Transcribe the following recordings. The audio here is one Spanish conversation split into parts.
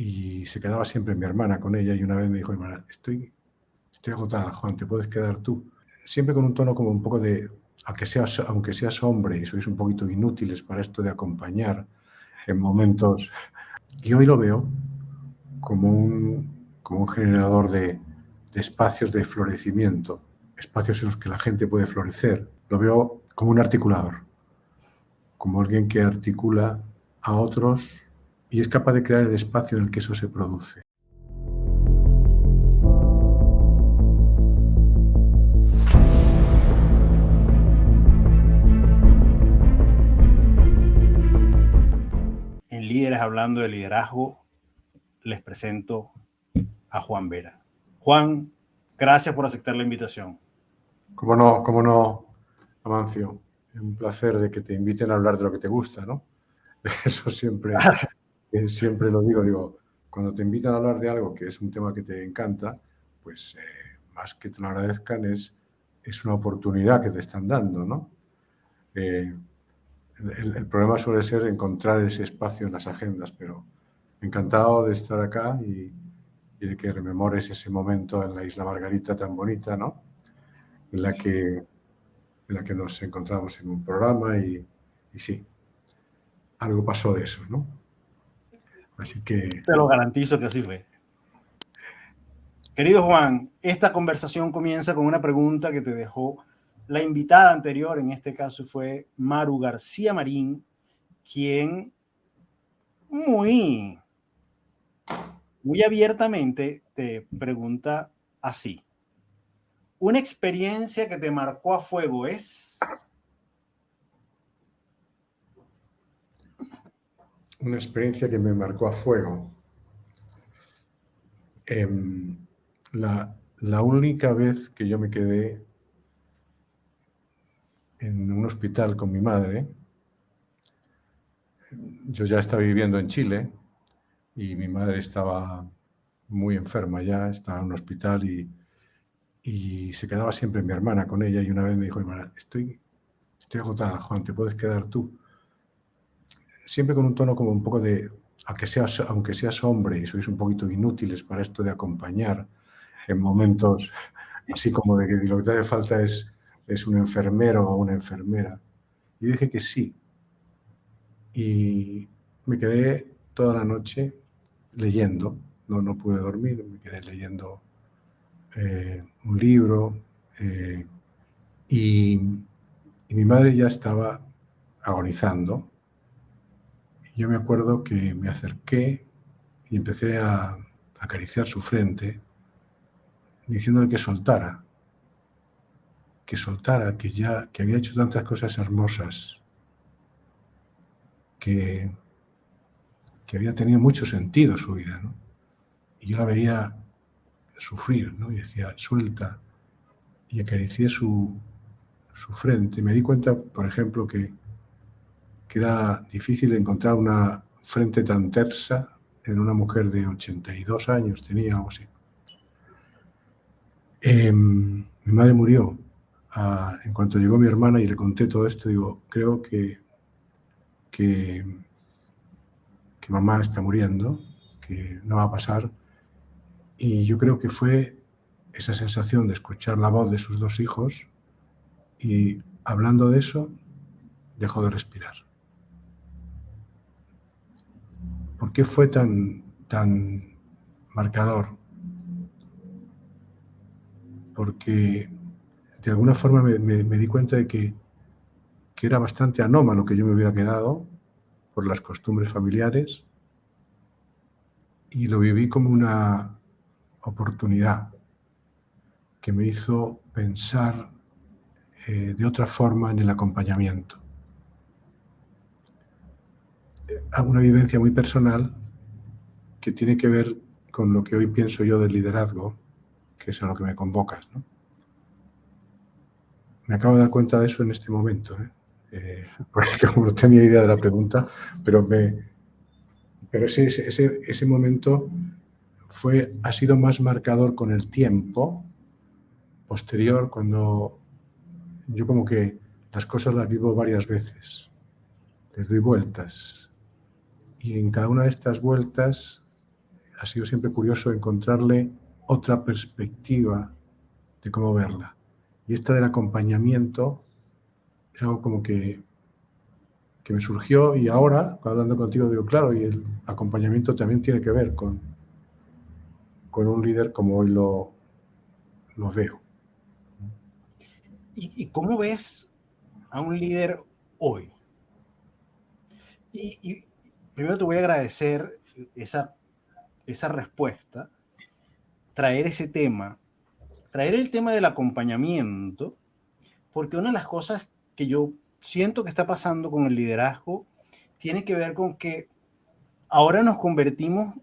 y se quedaba siempre mi hermana con ella, y una vez me dijo: hermana, estoy agotada, Juan, ¿te puedes quedar tú? Siempre con un tono como un poco de, aunque seas hombre y sois un poquito inútiles para esto de acompañar en momentos. Y hoy lo veo como un generador de espacios de florecimiento, espacios en los que la gente puede florecer. Lo veo como un articulador, como alguien que articula a otros y es capaz de crear el espacio en el que eso se produce. En Líderes Hablando de Liderazgo, les presento a Juan Vera. Juan, gracias por aceptar la invitación. Cómo no, Amancio. Un placer de que te inviten a hablar de lo que te gusta, ¿no? Eso siempre lo digo, cuando te invitan a hablar de algo que es un tema que te encanta, pues más que te lo agradezcan, es una oportunidad que te están dando, ¿no? El problema suele ser encontrar ese espacio en las agendas, pero encantado de estar acá y de que rememores ese momento en la Isla Margarita tan bonita, ¿no? En la que nos encontramos en un programa y sí, algo pasó de eso, ¿no? Así que... Te lo garantizo que así fue. Querido Juan, esta conversación comienza con una pregunta que te dejó la invitada anterior, en este caso fue Maru García Marín, quien muy abiertamente te pregunta así: ¿una experiencia que te marcó a fuego es? Una experiencia que me marcó a fuego. La única vez que yo me quedé en un hospital con mi madre, yo ya estaba viviendo en Chile y mi madre estaba muy enferma ya, estaba en un hospital y se quedaba siempre mi hermana con ella, y una vez me dijo: hermana, estoy agotada, Juan, ¿te puedes quedar tú? Siempre con un tono como un poco de, aunque seas hombre y sois un poquito inútiles para esto de acompañar en momentos así como de que lo que te hace falta es un enfermero o una enfermera. Y dije que sí. Y me quedé toda la noche leyendo. No pude dormir, me quedé leyendo un libro. Y mi madre ya estaba agonizando. Y yo me acuerdo que me acerqué y empecé a acariciar su frente, diciéndole que soltara, que había hecho tantas cosas hermosas, que había tenido mucho sentido su vida, ¿no? Y yo la veía sufrir, ¿no? Y decía: suelta. Y acaricié su frente. Me di cuenta, por ejemplo, que era difícil encontrar una frente tan tersa en una mujer de 82 años, tenía algo así. Mi madre murió. En cuanto llegó mi hermana y le conté todo esto, digo: creo que mamá está muriendo, que no va a pasar. Y yo creo que fue esa sensación de escuchar la voz de sus dos hijos y, hablando de eso, dejó de respirar. ¿Por qué fue tan marcador? Porque de alguna forma me di cuenta de que era bastante anómalo que yo me hubiera quedado por las costumbres familiares, y lo viví como una oportunidad que me hizo pensar de otra forma en el acompañamiento. Una vivencia muy personal que tiene que ver con lo que hoy pienso yo del liderazgo, que es a lo que me convocas, ¿no? Me acabo de dar cuenta de eso en este momento, porque como no tenía idea de la pregunta, pero ese momento ha sido más marcador con el tiempo posterior, cuando yo como que las cosas las vivo varias veces, les doy vueltas, y en cada una de estas vueltas ha sido siempre curioso encontrarle otra perspectiva de cómo verla. Y esta del acompañamiento es algo como que me surgió, y ahora, hablando contigo, digo, claro, y el acompañamiento también tiene que ver con un líder como hoy lo veo. ¿Y cómo ves a un líder hoy? Y primero te voy a agradecer esa respuesta, traer el tema del acompañamiento, porque una de las cosas que yo siento que está pasando con el liderazgo tiene que ver con que ahora nos convertimos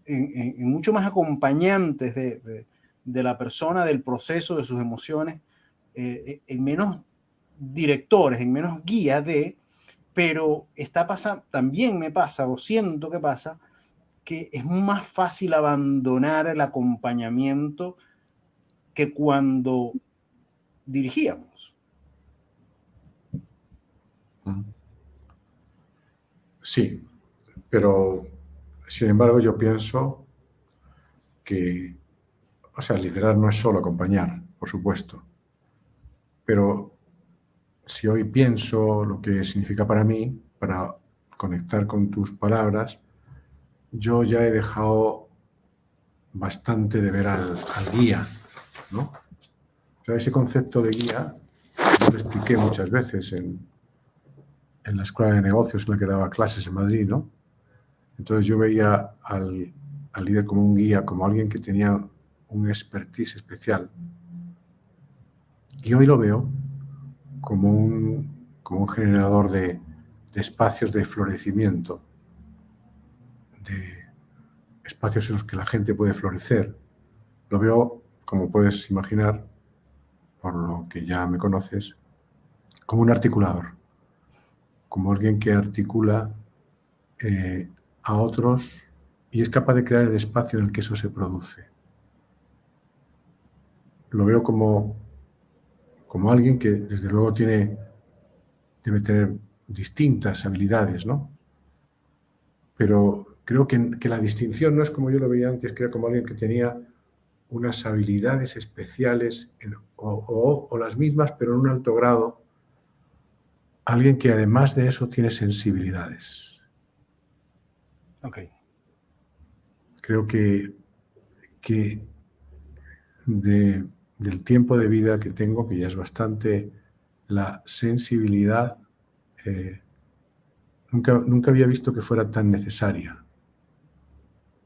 en mucho más acompañantes de la persona, del proceso, de sus emociones, en menos directores, en menos guías pero también me pasa, o siento que pasa, que es más fácil abandonar el acompañamiento que cuando dirigíamos. Sí, pero sin embargo yo pienso que, o sea, liderar no es solo acompañar, por supuesto, pero si hoy pienso lo que significa para mí, para conectar con tus palabras, yo ya he dejado bastante de ver al guía, ¿no? O sea, ese concepto de guía yo lo expliqué muchas veces en la escuela de negocios en la que daba clases en Madrid, ¿no? Entonces yo veía al líder como un guía, como alguien que tenía un expertise especial. Y hoy lo veo como un generador de espacios de florecimiento, de espacios en los que la gente puede florecer. Lo veo, como puedes imaginar, por lo que ya me conoces, como un articulador, como alguien que articula a otros y es capaz de crear el espacio en el que eso se produce. Lo veo como alguien que desde luego debe tener distintas habilidades, ¿no? Pero creo que la distinción no es como yo lo veía antes, que era como alguien que tenía unas habilidades especiales o las mismas, pero en un alto grado. Alguien que además de eso tiene sensibilidades. Ok. Creo que del tiempo de vida que tengo, que ya es bastante, la sensibilidad nunca había visto que fuera tan necesaria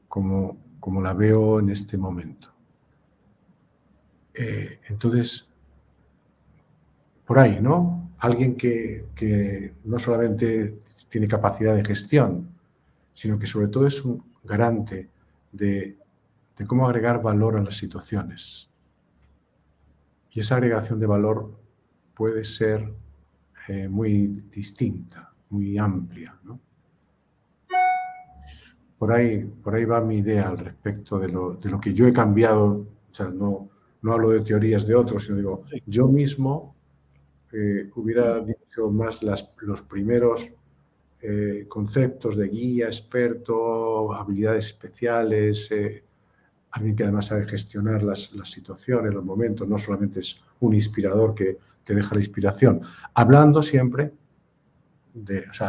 como la veo en este momento. Entonces, por ahí, ¿no? Alguien que no solamente tiene capacidad de gestión, sino que sobre todo es un garante de cómo agregar valor a las situaciones. Y esa agregación de valor puede ser muy distinta, muy amplia, ¿no? Por ahí va mi idea al respecto de lo que yo he cambiado. O sea, no hablo de teorías de otros, sino digo, Sí. yo mismo hubiera dicho más los primeros conceptos de guía, experto, habilidades especiales, alguien que además sabe gestionar las situaciones, los momentos, no solamente es un inspirador que te deja la inspiración. Hablando siempre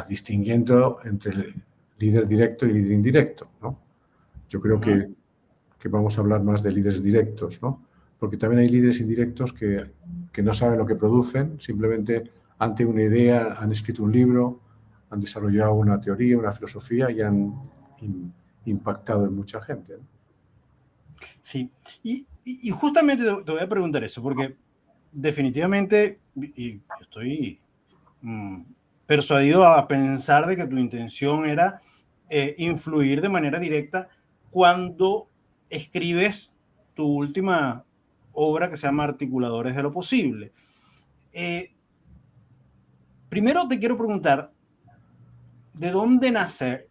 distinguiendo entre el líder directo y líder indirecto, ¿no? Yo creo que vamos a hablar más de líderes directos, ¿no? Porque también hay líderes indirectos que no saben lo que producen, simplemente han tenido una idea, han escrito un libro, han desarrollado una teoría, una filosofía y han impactado en mucha gente, ¿no? Sí, y justamente te voy a preguntar eso, porque definitivamente, y estoy persuadido a pensar de que tu intención era influir de manera directa cuando escribes tu última obra que se llama Articuladores de lo Posible. Primero te quiero preguntar, ¿de dónde nace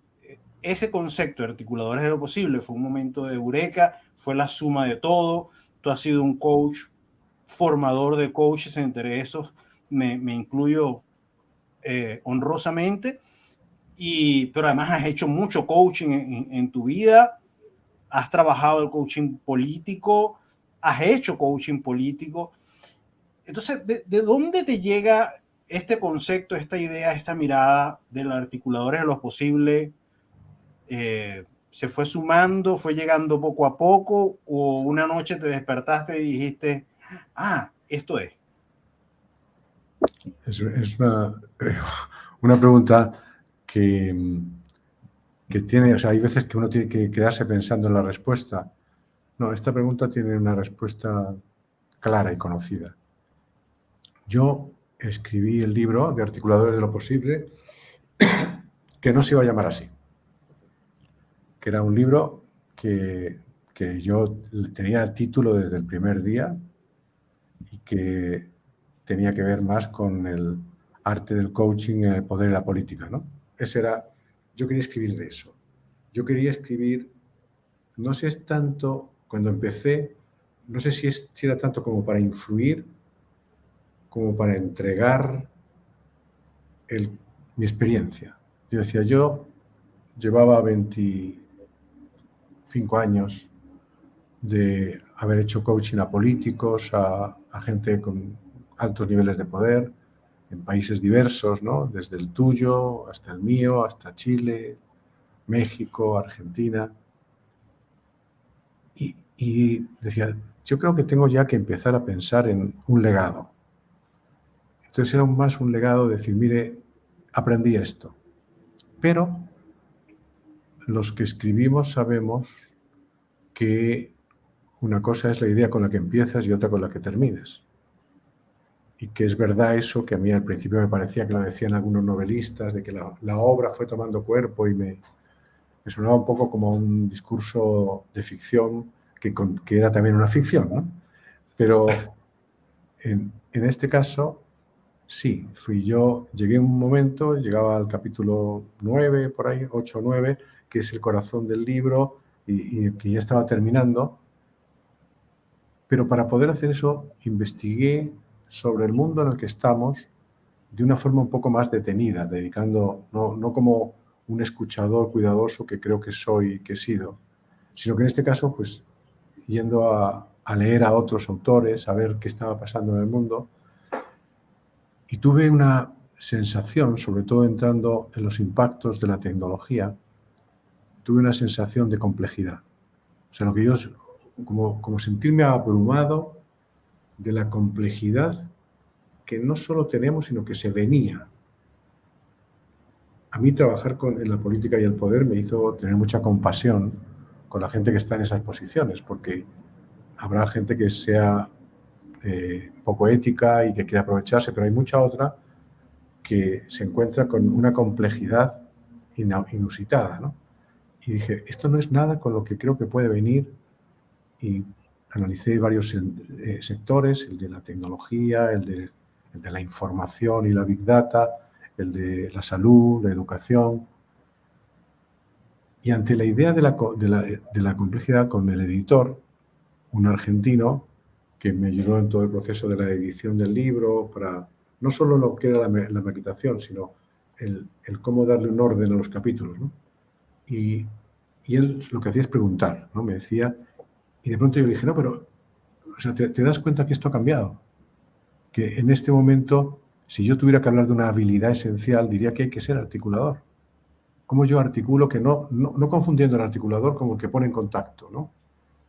ese concepto de articuladores de lo posible? ¿Fue un momento de eureka? ¿Fue la suma de todo? Tú has sido un coach, formador de coaches, entre esos me incluyo honrosamente, pero además has hecho mucho coaching en tu vida. has trabajado el coaching político, has hecho coaching político. Entonces, ¿de dónde te llega este concepto, esta idea, esta mirada del articuladores de lo posible? ¿Se fue sumando, fue llegando poco a poco, o una noche te despertaste y dijiste, esto es? Es una pregunta que tiene, o sea, hay veces que uno tiene que quedarse pensando en la respuesta. No, esta pregunta tiene una respuesta clara y conocida. Yo escribí el libro de Articuladores de lo Posible, que no se iba a llamar así, que era un libro que yo tenía el título desde el primer día y que tenía que ver más con el arte del coaching en el poder y la política, ¿no? Yo quería escribir de eso. Yo quería escribir, no sé tanto, cuando empecé, no sé si era tanto como para influir, como para entregar mi experiencia. Yo decía, yo llevaba 25 años de haber hecho coaching a políticos, a gente con altos niveles de poder, en países diversos, ¿no? Desde el tuyo hasta el mío, hasta Chile, México, Argentina. Y decía, yo creo que tengo ya que empezar a pensar en un legado. Entonces era más un legado de decir, mire, aprendí esto. Pero los que escribimos sabemos que una cosa es la idea con la que empiezas y otra con la que terminas. Y que es verdad eso que a mí al principio me parecía que lo decían algunos novelistas, de que la obra fue tomando cuerpo y me sonaba un poco como un discurso de ficción que era también una ficción, ¿no? Pero en este caso, sí, llegué a un momento, llegaba al capítulo 9, por ahí, 8 o 9, que es el corazón del libro y que ya estaba terminando. Pero para poder hacer eso, investigué sobre el mundo en el que estamos de una forma un poco más detenida, dedicando, no como un escuchador cuidadoso que creo que soy y que he sido, sino que en este caso, pues, yendo a leer a otros autores, a ver qué estaba pasando en el mundo. Y tuve una sensación, sobre todo entrando en los impactos de la tecnología, tuve una sensación de complejidad. O sea, lo que yo, como sentirme abrumado de la complejidad que no solo tenemos, sino que se venía. A mí trabajar en la política y el poder me hizo tener mucha compasión con la gente que está en esas posiciones, porque habrá gente que sea poco ética y que quiere aprovecharse, pero hay mucha otra que se encuentra con una complejidad inusitada, ¿no? Y dije, esto no es nada con lo que creo que puede venir, y analicé varios sectores, el de la tecnología, el de la información y la Big Data, el de la salud, la educación. Y ante la idea de la complejidad, con el editor, un argentino, que me ayudó en todo el proceso de la edición del libro, para no solo lo que era la maquetación, sino el cómo darle un orden a los capítulos, ¿no? Y él lo que hacía es preguntar, ¿no? Me decía, y de pronto yo le dije, no, pero, o sea, ¿te das cuenta que esto ha cambiado? Que en este momento, si yo tuviera que hablar de una habilidad esencial, diría que hay que ser articulador. ¿Cómo yo articulo? Que no confundiendo el articulador como el que pone en contacto, ¿no?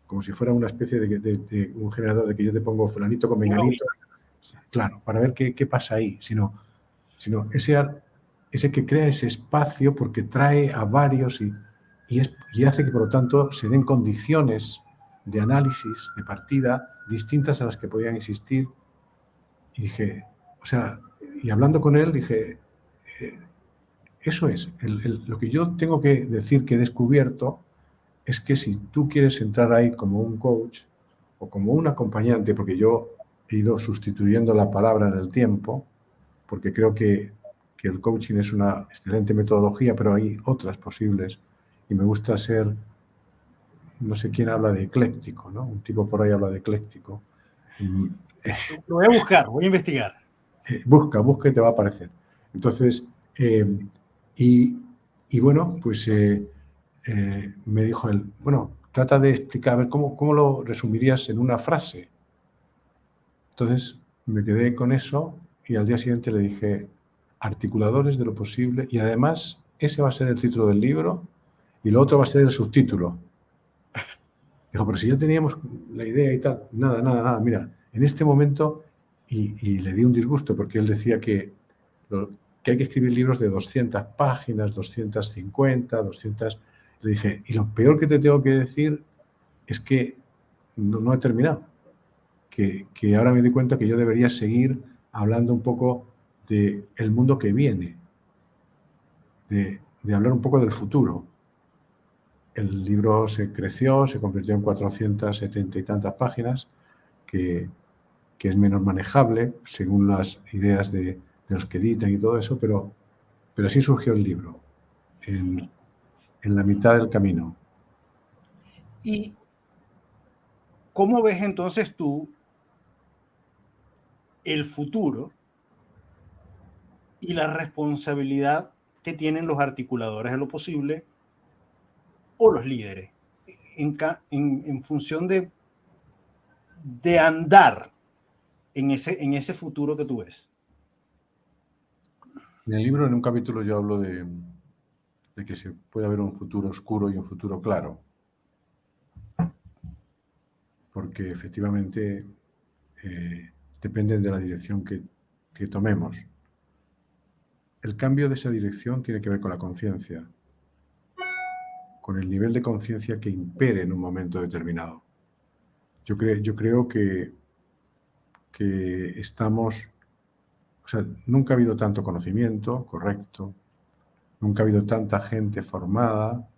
Como si fuera una especie de un generador de que yo te pongo fulanito con menganito. Claro, para ver qué pasa ahí, sino ese que crea ese espacio porque trae a varios y hace que, por lo tanto, se den condiciones de análisis, de partida, distintas a las que podían existir. Y dije, o sea, y hablando con él, dije, eso es, lo que yo tengo que decir que he descubierto es que si tú quieres entrar ahí como un coach o como un acompañante, porque yo he ido sustituyendo la palabra en el tiempo, porque creo que el coaching es una excelente metodología, pero hay otras posibles. Y me gusta ser, no sé quién habla de ecléctico, ¿no? Un tipo por ahí habla de ecléctico. Lo voy a buscar, voy a investigar. Busca y te va a aparecer. Entonces, y bueno, pues me dijo él, bueno, trata de explicar, a ver, ¿cómo lo resumirías en una frase? Entonces me quedé con eso y al día siguiente le dije, articuladores de lo posible, y además ese va a ser el título del libro y lo otro va a ser el subtítulo. Dijo, pero si ya teníamos la idea y tal. Nada. Mira, en este momento, y le di un disgusto porque él decía que hay que escribir libros de 200 páginas, 250, 200... Le dije, y lo peor que te tengo que decir es que no he terminado. Que ahora me doy cuenta que yo debería seguir hablando un poco del mundo que viene, de hablar un poco del futuro. El libro se creció, se convirtió en 470 y tantas páginas, que es menos manejable según las ideas de los que editan y todo eso, pero así surgió el libro, en la mitad del camino. ¿Y cómo ves entonces tú el futuro y la responsabilidad que tienen los articuladores de lo posible o los líderes en función de andar en ese futuro que tú ves? En el libro, en un capítulo, yo hablo de que se puede haber un futuro oscuro y un futuro claro. Porque efectivamente dependen de la dirección que tomemos. El cambio de esa dirección tiene que ver con la conciencia, con el nivel de conciencia que impere en un momento determinado. Yo creo que estamos... O sea, nunca ha habido tanto conocimiento, correcto. Nunca ha habido tanta gente formada.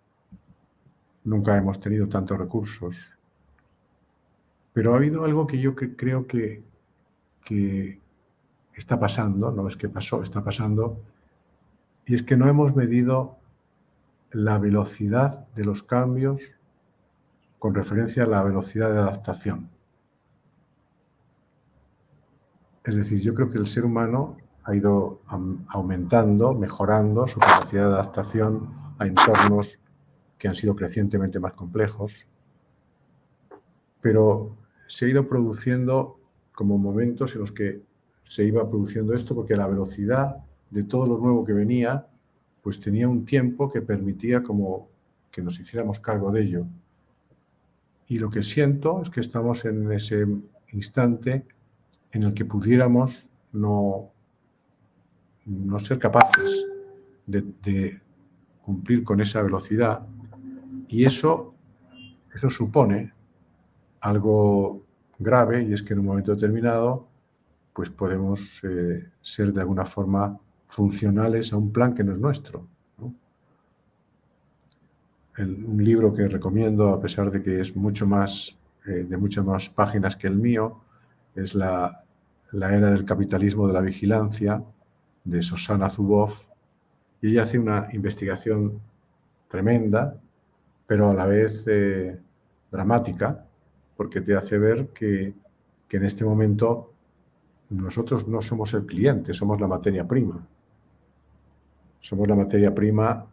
Nunca hemos tenido tantos recursos. Pero ha habido algo que yo creo que está pasando, no es que pasó, está pasando, y es que no hemos medido la velocidad de los cambios con referencia a la velocidad de adaptación. Es decir, yo creo que el ser humano ha ido aumentando, mejorando su capacidad de adaptación a entornos que han sido crecientemente más complejos, pero se ha ido produciendo como momentos en los que se iba produciendo esto porque la velocidad de todo lo nuevo que venía pues tenía un tiempo que permitía como que nos hiciéramos cargo de ello. Y lo que siento es que estamos en ese instante en el que pudiéramos no ser capaces de cumplir con esa velocidad, y eso supone algo grave, y es que en un momento determinado pues podemos ser de alguna forma funcionales a un plan que no es nuestro, ¿no? Un libro que recomiendo, a pesar de que es mucho más, de muchas más páginas que el mío, es la era del capitalismo de la vigilancia, de Shoshana Zuboff, y ella hace una investigación tremenda, pero a la vez dramática, porque te hace ver que en este momento nosotros no somos el cliente, somos la materia prima. Somos la materia prima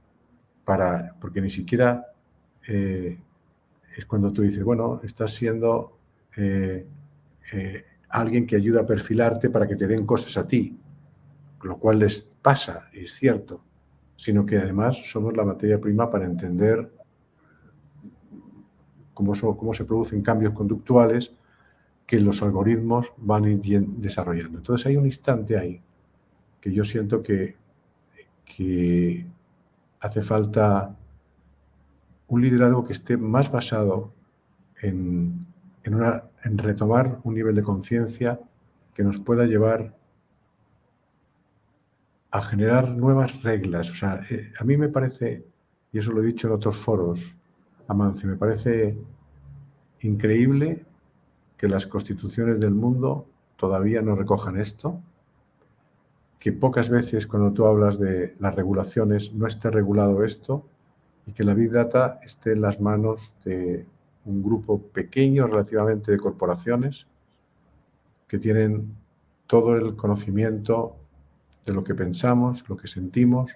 porque ni siquiera es cuando tú dices, bueno, estás siendo alguien que ayuda a perfilarte para que te den cosas a ti, lo cual les pasa, es cierto, sino que además somos la materia prima para entender cómo se producen cambios conductuales que los algoritmos van a ir desarrollando. Entonces hay un instante ahí que yo siento que hace falta un liderazgo que esté más basado en retomar un nivel de conciencia que nos pueda llevar a generar nuevas reglas. O sea, a mí me parece, y eso lo he dicho en otros foros, Amancio, me parece increíble que las constituciones del mundo todavía no recojan esto, que pocas veces cuando tú hablas de las regulaciones no esté regulado esto, y que la Big Data esté en las manos de un grupo pequeño relativamente de corporaciones que tienen todo el conocimiento de lo que pensamos, lo que sentimos,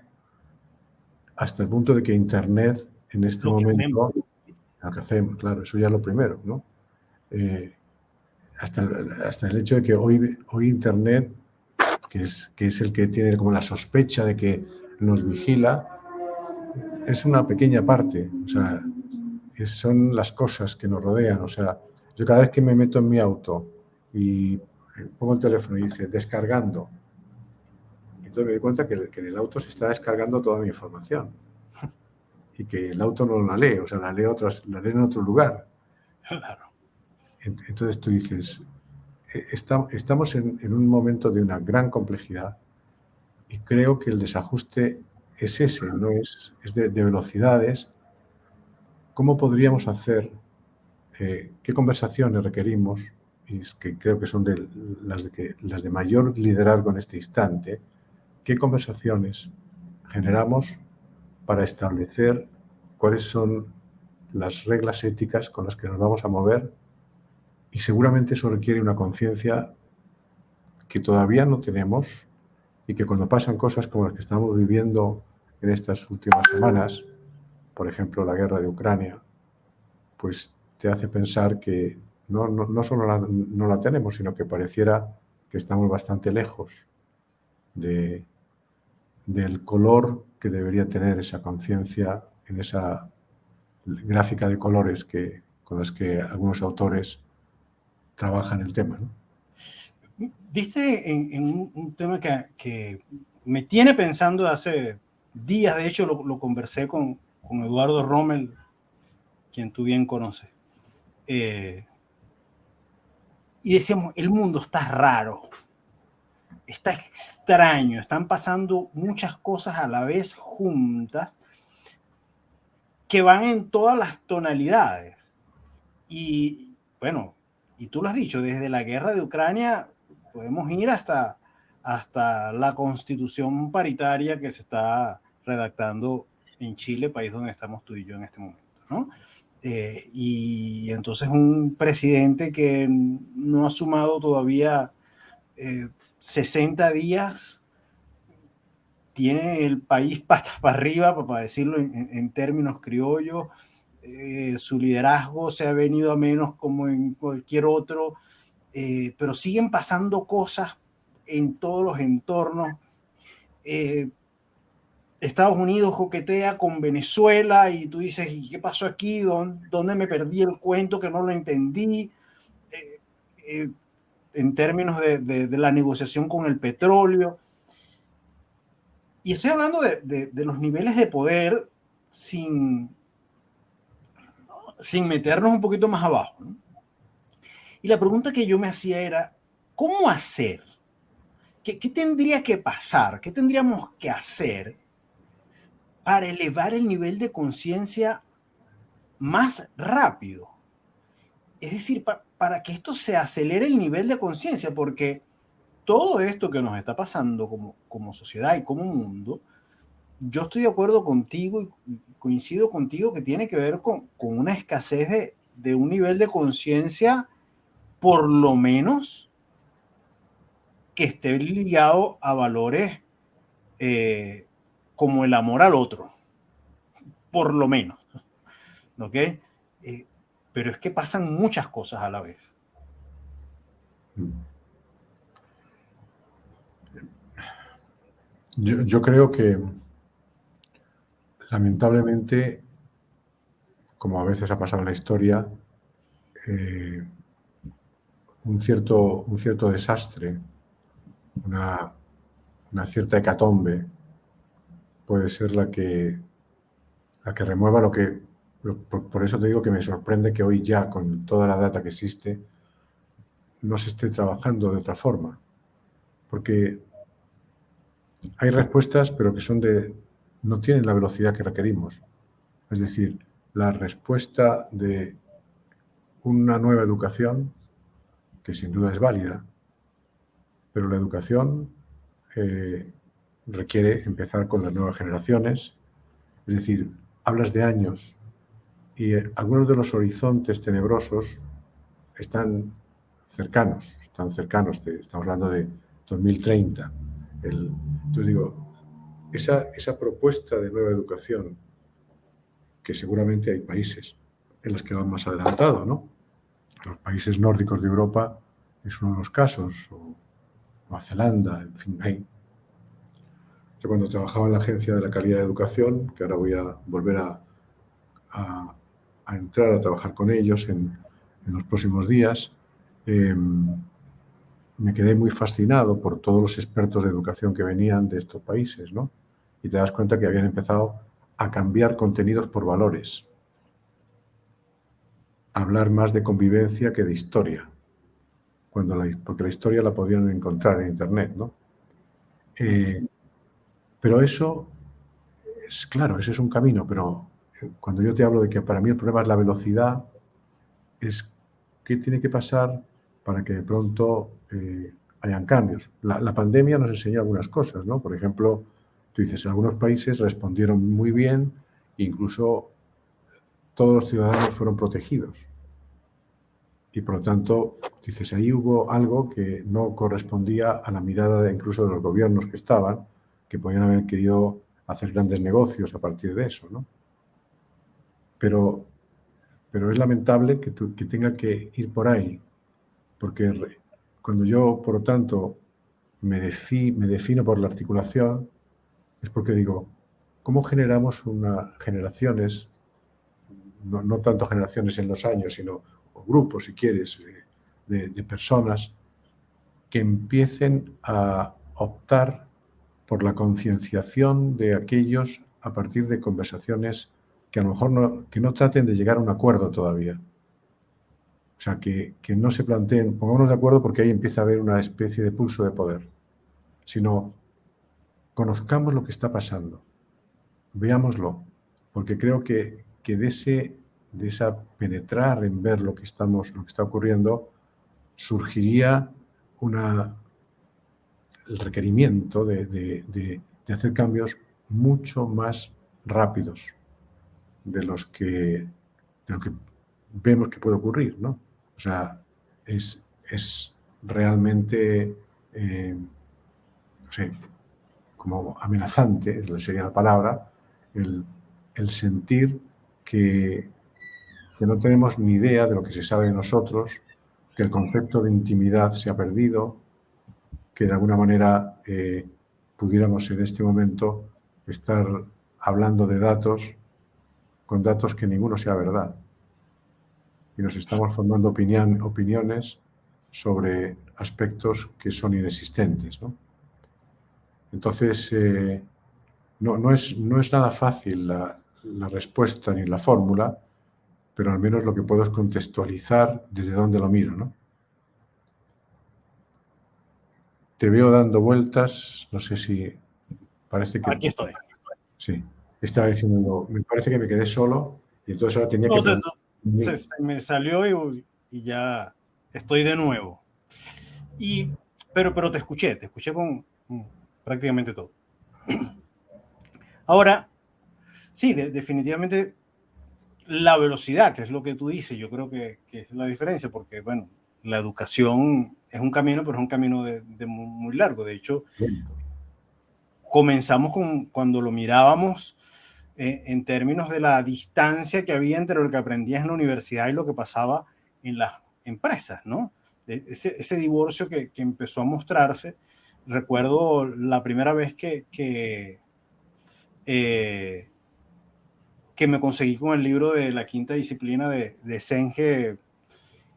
hasta el punto de que Internet en este momento lo que hacemos, claro, eso ya es lo primero, ¿no? Hasta el hecho de que hoy Internet, que es el que tiene como la sospecha de que nos vigila, es una pequeña parte, o sea, son las cosas que nos rodean. O sea, yo cada vez que me meto en mi auto y pongo el teléfono y dice descargando, entonces me doy cuenta que en el auto se está descargando toda mi información y que el auto no la lee, o sea, la lee en otro lugar. Claro. Entonces tú dices, estamos en un momento de una gran complejidad y creo que el desajuste es ese, no es de velocidades. ¿Cómo podríamos hacer? ¿Qué conversaciones requerimos? Y es que creo que son las de mayor liderazgo en este instante. ¿Qué conversaciones generamos para establecer cuáles son las reglas éticas con las que nos vamos a mover? Y seguramente eso requiere una conciencia que todavía no tenemos y que cuando pasan cosas como las que estamos viviendo en estas últimas semanas, por ejemplo, la guerra de Ucrania, pues te hace pensar que no solo no la tenemos, sino que pareciera que estamos bastante lejos del color que debería tener esa conciencia en esa gráfica de colores con las que algunos autores trabajan el tema, ¿no? Diste en un tema que me tiene pensando hace días. De hecho, lo conversé con Eduardo Rommel, quien tú bien conoces. Y decíamos, el mundo está raro, está extraño, están pasando muchas cosas a la vez juntas que van en todas las tonalidades. Y bueno, y tú lo has dicho, desde la guerra de Ucrania podemos ir hasta la constitución paritaria que se está redactando en Chile, país donde estamos tú y yo en este momento, ¿no? Y entonces un presidente que no ha sumado todavía 60 días, tiene el país patas para arriba, para decirlo en términos criollos. Su liderazgo se ha venido a menos como en cualquier otro, pero siguen pasando cosas en todos los entornos. Estados Unidos coquetea con Venezuela y tú dices, ¿y qué pasó aquí? ¿Dónde me perdí el cuento que no lo entendí? En términos de la negociación con el petróleo. Y estoy hablando de los niveles de poder sin meternos un poquito más abajo, ¿no? Y la pregunta que yo me hacía era, ¿cómo hacer? ¿Qué tendría que pasar? ¿Qué tendríamos que hacer para elevar el nivel de conciencia más rápido? Es decir, para que esto se acelere el nivel de conciencia, porque todo esto que nos está pasando como sociedad y como mundo, yo estoy de acuerdo contigo y coincido contigo que tiene que ver con una escasez de un nivel de conciencia, por lo menos, que esté ligado a valores como el amor al otro, por lo menos, ¿ok? Pero es que pasan muchas cosas a la vez. Yo creo que, lamentablemente, como a veces ha pasado en la historia, un cierto desastre, una cierta hecatombe puede ser la que remueva lo que... Por eso te digo que me sorprende que hoy ya, con toda la data que existe, no se esté trabajando de otra forma. Porque hay respuestas, pero que no tienen la velocidad que requerimos. Es decir, la respuesta de una nueva educación, que sin duda es válida, pero la educación requiere empezar con las nuevas generaciones. Es decir, hablas de años y algunos de los horizontes tenebrosos están cercanos. Estamos hablando de 2030. Entonces digo, esa propuesta de nueva educación, que seguramente hay países en las que van más adelantado, ¿no? Los países nórdicos de Europa es uno de los casos, o Nueva Zelanda, en fin, hay. Yo cuando trabajaba en la Agencia de la Calidad de Educación, que ahora voy a volver a entrar a trabajar con ellos en los próximos días, me quedé muy fascinado por todos los expertos de educación que venían de estos países, ¿no? Y te das cuenta que habían empezado a cambiar contenidos por valores, a hablar más de convivencia que de historia, porque la historia la podían encontrar en Internet, ¿no? Pero eso es claro, ese es un camino, pero cuando yo te hablo de que para mí el problema es la velocidad, es qué tiene que pasar para que de pronto hayan cambios. La pandemia nos enseñó algunas cosas, ¿no? Por ejemplo, tú dices, algunos países respondieron muy bien, incluso todos los ciudadanos fueron protegidos. Y por lo tanto, dices, ahí hubo algo que no correspondía a la mirada incluso de los gobiernos que estaban, que podían haber querido hacer grandes negocios a partir de eso, ¿no? Pero es lamentable que tenga que ir por ahí, porque cuando yo, por lo tanto, me defino por la articulación, es porque digo, ¿cómo generamos generaciones, no tanto generaciones en los años, sino grupos, si quieres, de personas que empiecen a optar por la concienciación de aquellos a partir de conversaciones que a lo mejor que no traten de llegar a un acuerdo todavía? O sea, que no se planteen, pongámonos de acuerdo porque ahí empieza a haber una especie de pulso de poder, sino conozcamos lo que está pasando, veámoslo, porque creo que de esa penetrar en ver lo que está ocurriendo, surgiría el requerimiento de hacer cambios mucho más rápidos de lo que vemos que puede ocurrir, ¿no? O sea, es realmente, no sé, como amenazante, sería la palabra, el sentir que no tenemos ni idea de lo que se sabe de nosotros, que el concepto de intimidad se ha perdido, que de alguna manera pudiéramos en este momento estar hablando de datos con datos que ninguno sea verdad. Y nos estamos formando opiniones sobre aspectos que son inexistentes, ¿no? Entonces, no es nada fácil la respuesta ni la fórmula, pero al menos lo que puedo es contextualizar desde dónde lo miro, ¿no? Te veo dando vueltas, no sé si parece que... Aquí estoy. Sí, estaba diciendo, me parece que me quedé solo y entonces ahora tenía que... Se me salió y ya estoy de nuevo. Pero te escuché con prácticamente todo. Ahora, sí, definitivamente la velocidad, que es lo que tú dices, yo creo que es la diferencia, porque, bueno, la educación es un camino, pero es un camino de muy largo. De hecho, comenzamos cuando lo mirábamos en términos de la distancia que había entre lo que aprendías en la universidad y lo que pasaba en las empresas, ¿no? Ese divorcio que empezó a mostrarse. Recuerdo la primera vez que me conseguí con el libro de la quinta disciplina de Senge,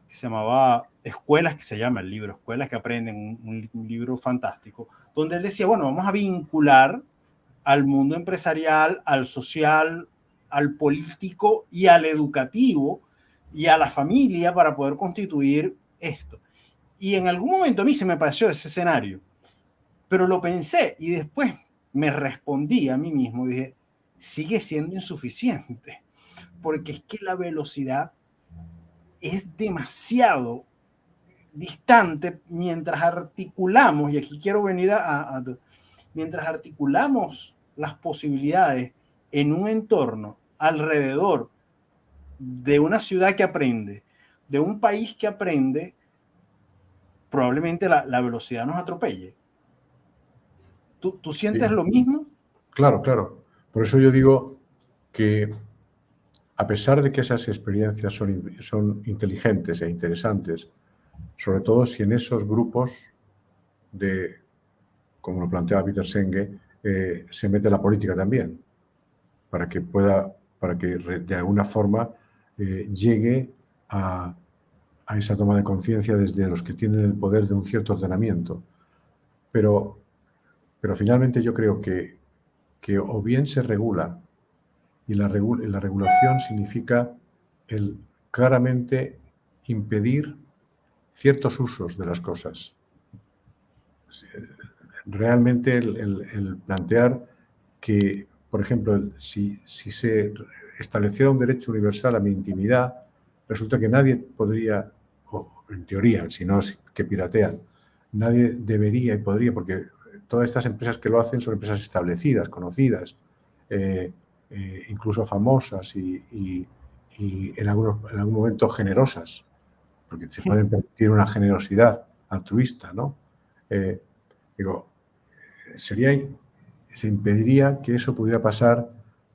que se llamaba Escuelas, que se llama el libro, Escuelas que Aprenden, un libro fantástico, donde él decía, bueno, vamos a vincular al mundo empresarial, al social, al político y al educativo y a la familia para poder constituir esto. Y en algún momento a mí se me pareció ese escenario, pero lo pensé y después me respondí a mí mismo, dije, sigue siendo insuficiente, porque es que la velocidad es demasiado distante mientras articulamos, y aquí quiero venir mientras articulamos las posibilidades en un entorno alrededor de una ciudad que aprende, de un país que aprende, probablemente la velocidad nos atropelle. ¿Tú sientes lo mismo? Claro, claro. Por eso yo digo que a pesar de que esas experiencias son inteligentes e interesantes, sobre todo si en esos grupos como lo planteaba Peter Senge, se mete la política también, para que de alguna forma llegue a esa toma de conciencia desde los que tienen el poder de un cierto ordenamiento. Pero finalmente yo creo que o bien se regula, y la regulación significa claramente impedir ciertos usos de las cosas. Realmente el plantear que, por ejemplo, si se estableciera un derecho universal a mi intimidad, resulta que nadie podría, o en teoría, si no que piratean, nadie debería y podría, porque todas estas empresas que lo hacen son empresas establecidas, conocidas, incluso famosas y en algún momento generosas, porque se pueden permitir una generosidad altruista, ¿no? Digo, se impediría que eso pudiera pasar,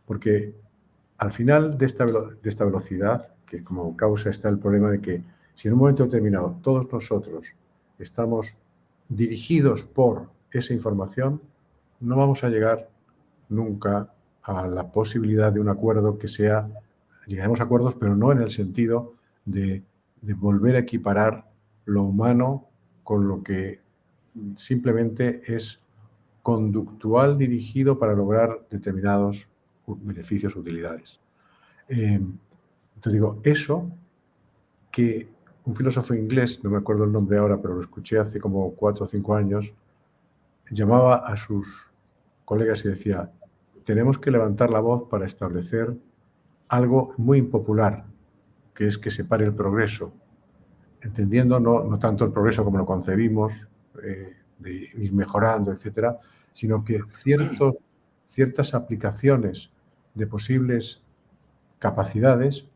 porque al final de esta velocidad, que como causa está el problema de que si en un momento determinado todos nosotros estamos dirigidos por esa información, no vamos a llegar nunca a la posibilidad de un acuerdo que sea, llegaremos a acuerdos, pero no en el sentido de volver a equiparar lo humano con lo que simplemente es conductual dirigido para lograr determinados beneficios o utilidades. Entonces digo, eso que un filósofo inglés, no me acuerdo el nombre ahora, pero lo escuché hace como 4 o 5 años, llamaba a sus colegas y decía, tenemos que levantar la voz para establecer algo muy impopular, que es que se pare el progreso, entendiendo no tanto el progreso como lo concebimos, de ir mejorando, etcétera, sino que ciertas aplicaciones de posibles capacidades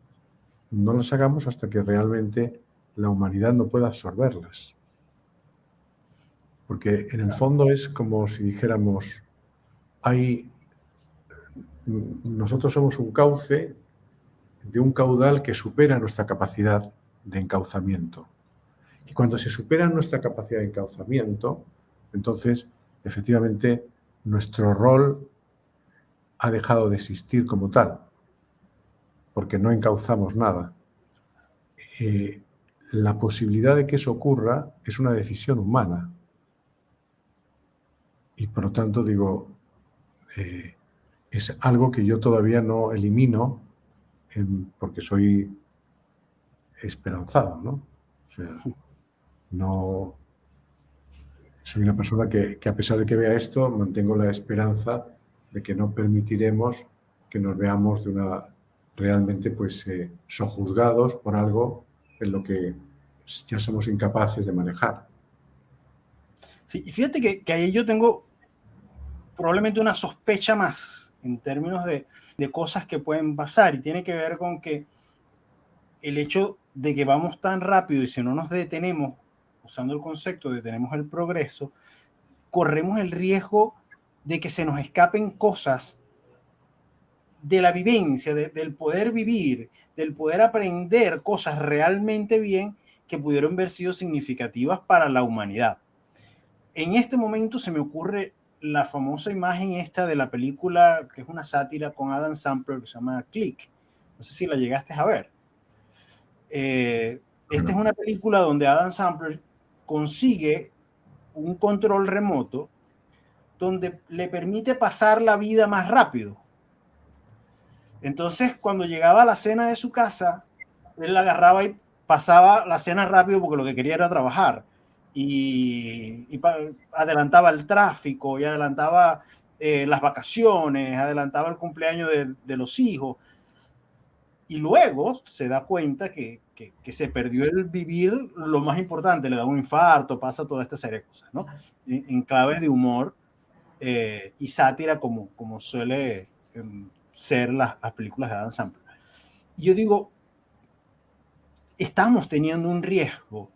no las hagamos hasta que realmente la humanidad no pueda absorberlas. Porque en el fondo es como si dijéramos, nosotros somos un cauce de un caudal que supera nuestra capacidad de encauzamiento. Y cuando se supera nuestra capacidad de encauzamiento, entonces, efectivamente, nuestro rol ha dejado de existir como tal, porque no encauzamos nada. La posibilidad de que eso ocurra es una decisión humana. Y por lo tanto, digo, es algo que yo todavía no elimino porque soy esperanzado, ¿no? O sea, no soy una persona que a pesar de que vea esto, mantengo la esperanza de que no permitiremos que nos veamos realmente sojuzgados por algo en lo que ya somos incapaces de manejar. Sí, y fíjate que ahí yo tengo probablemente una sospecha más en términos de cosas que pueden pasar, y tiene que ver con que el hecho de que vamos tan rápido y si no nos detenemos, usando el concepto de detenemos el progreso, corremos el riesgo de que se nos escapen cosas de la vivencia, del poder vivir, del poder aprender cosas realmente bien que pudieron haber sido significativas para la humanidad. En este momento se me ocurre la famosa imagen esta de la película, que es una sátira con Adam Sandler, que se llama Click. No sé si la llegaste a ver. Esta es una película donde Adam Sandler consigue un control remoto donde le permite pasar la vida más rápido. Entonces, cuando llegaba a la cena de su casa, él la agarraba y pasaba la cena rápido porque lo que quería era trabajar. Y adelantaba el tráfico y adelantaba las vacaciones, adelantaba el cumpleaños de los hijos. Y luego se da cuenta que se perdió el vivir lo más importante, le da un infarto, pasa toda esta serie de cosas, ¿no? En clave de humor y sátira como suele ser las películas de Adam Sandler. Y yo digo, estamos teniendo un riesgo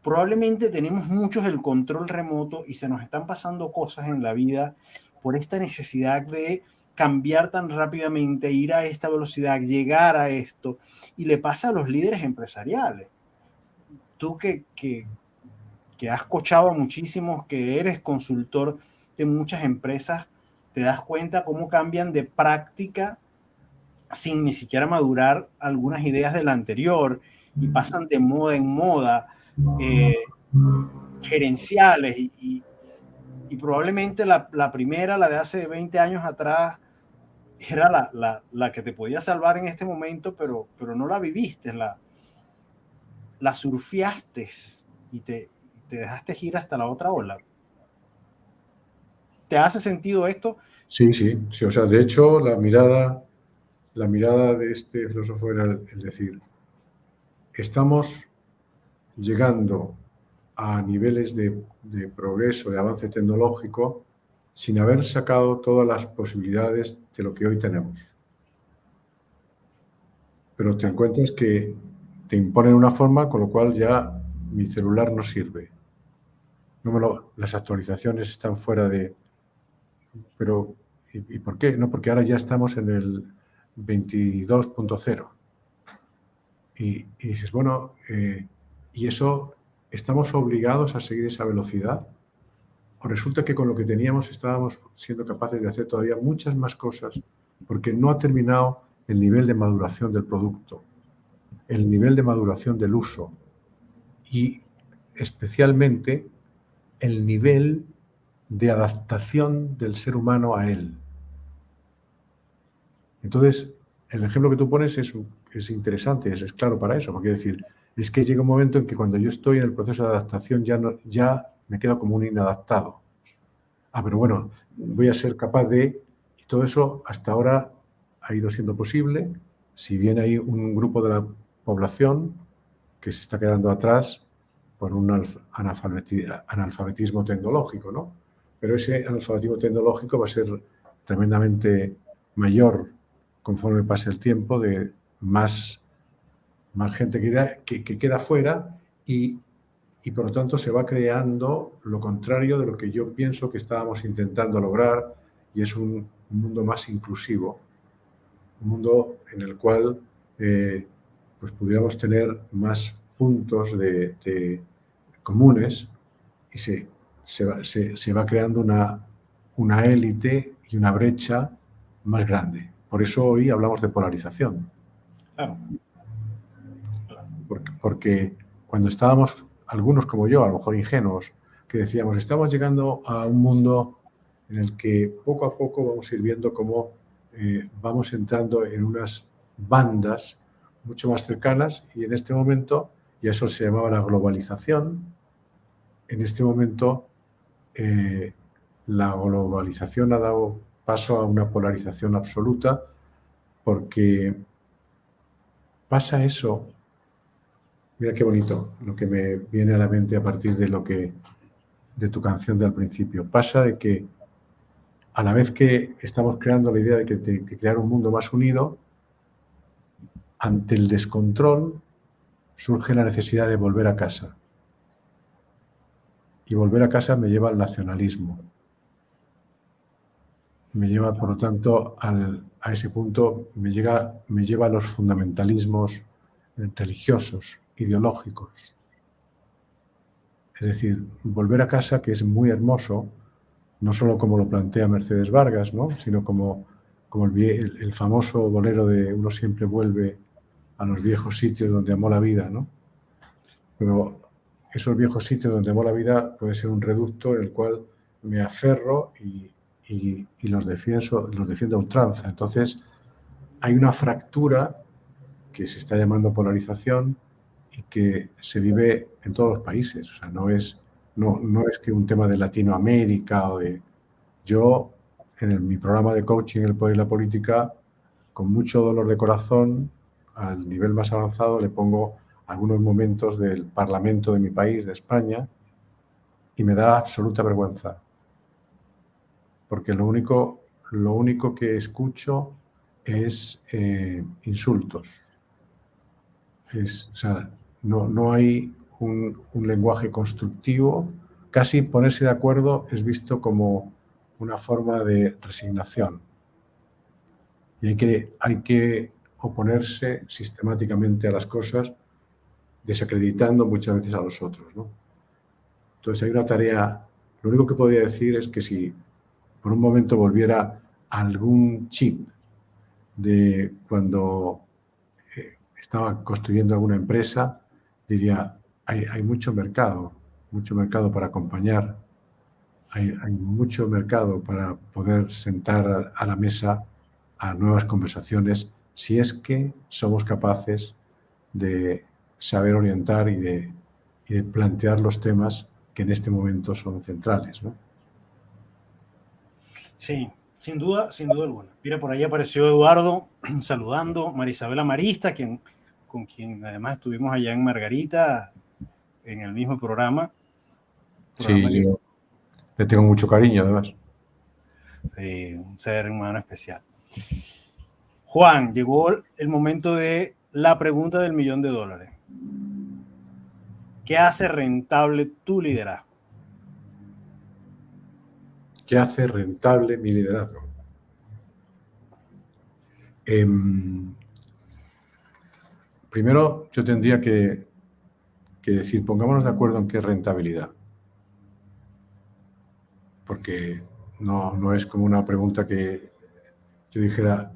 probablemente tenemos muchos el control remoto y se nos están pasando cosas en la vida por esta necesidad de cambiar tan rápidamente, ir a esta velocidad, llegar a esto, y le pasa a los líderes empresariales. Tú que has coachado a muchísimos, que eres consultor de muchas empresas, te das cuenta cómo cambian de práctica sin ni siquiera madurar algunas ideas de la anterior y pasan de moda en moda, gerenciales y probablemente la primera, la de hace 20 años atrás, era la que te podía salvar en este momento, pero no la viviste, la surfeaste y te dejaste ir hasta la otra ola. ¿Te hace sentido esto? Sí, sí, sí. O sea, de hecho, la mirada de este filósofo era el decir, estamos llegando a niveles de progreso, de avance tecnológico, sin haber sacado todas las posibilidades de lo que hoy tenemos. Pero te encuentras que te imponen una forma, con lo cual ya mi celular no sirve. Las actualizaciones están fuera de... Pero, ¿y por qué? No, porque ahora ya estamos en el 22.0. Y dices, bueno, ¿y eso estamos obligados a seguir esa velocidad? ¿O resulta que con lo que teníamos estábamos siendo capaces de hacer todavía muchas más cosas porque no ha terminado el nivel de maduración del producto, el nivel de maduración del uso y especialmente el nivel de adaptación del ser humano a él? Entonces, el ejemplo que tú pones es interesante, es claro para eso, porque decir, es que llega un momento en que cuando yo estoy en el proceso de adaptación ya me quedo como un inadaptado. Pero bueno, voy a ser capaz de... Y todo eso hasta ahora ha ido siendo posible, si bien hay un grupo de la población que se está quedando atrás por un analfabetismo tecnológico, ¿no? Pero ese analfabetismo tecnológico va a ser tremendamente mayor conforme pase el tiempo, de más gente que queda fuera y por lo tanto se va creando lo contrario de lo que yo pienso que estábamos intentando lograr, y es un mundo más inclusivo, un mundo en el cual pues pudiéramos tener más puntos de comunes y se va creando una élite y una brecha más grande. Por eso hoy hablamos de polarización. Claro. Porque cuando estábamos, algunos como yo, a lo mejor ingenuos, que decíamos, estamos llegando a un mundo en el que poco a poco vamos a ir viendo cómo vamos entrando en unas bandas mucho más cercanas, y en este momento, y eso se llamaba la globalización, en este momento la globalización ha dado paso a una polarización absoluta, porque pasa eso. Mira qué bonito lo que me viene a la mente a partir de tu canción del principio. Pasa de que a la vez que estamos creando la idea de crear un mundo más unido, ante el descontrol surge la necesidad de volver a casa. Y volver a casa me lleva al nacionalismo. Me lleva, por lo tanto, a ese punto, me lleva a los fundamentalismos religiosos, ideológicos. Es decir, volver a casa, que es muy hermoso, no solo como lo plantea Mercedes Vargas, ¿no?, sino como el famoso bolero de Uno siempre vuelve a los viejos sitios donde amó la vida, ¿no? Pero esos viejos sitios donde amó la vida puede ser un reducto en el cual me aferro y los defiendo a ultranza. Entonces, hay una fractura que se está llamando polarización y que se vive en todos los países. O sea, no es que un tema de Latinoamérica o de... Yo, en mi programa de coaching, El poder y la política, con mucho dolor de corazón, al nivel más avanzado, le pongo algunos momentos del Parlamento de mi país, de España, y me da absoluta vergüenza. Porque lo único que escucho es insultos. O sea, no hay un lenguaje constructivo. Casi ponerse de acuerdo es visto como una forma de resignación. Y hay que oponerse sistemáticamente a las cosas, desacreditando muchas veces a los otros, ¿no? Entonces hay una tarea, lo único que podría decir es que si por un momento volviera algún chip de cuando estaba construyendo alguna empresa, diría, hay mucho mercado para acompañar, hay mucho mercado para poder sentar a la mesa a nuevas conversaciones si es que somos capaces de saber orientar y de plantear los temas que en este momento son centrales, ¿no? Sí, sin duda alguna. Mira, por ahí apareció Eduardo saludando, Marisabel Marista, con quien además estuvimos allá en Margarita, en el mismo programa Sí, que, yo le tengo mucho cariño, además. sí, un ser humano especial. Juan, llegó el momento de la pregunta del $1.000.000. ¿Qué hace rentable tu liderazgo? ¿Qué hace rentable mi liderazgo? Primero, yo tendría que decir, pongámonos de acuerdo en qué es rentabilidad. Porque no es como una pregunta que yo dijera,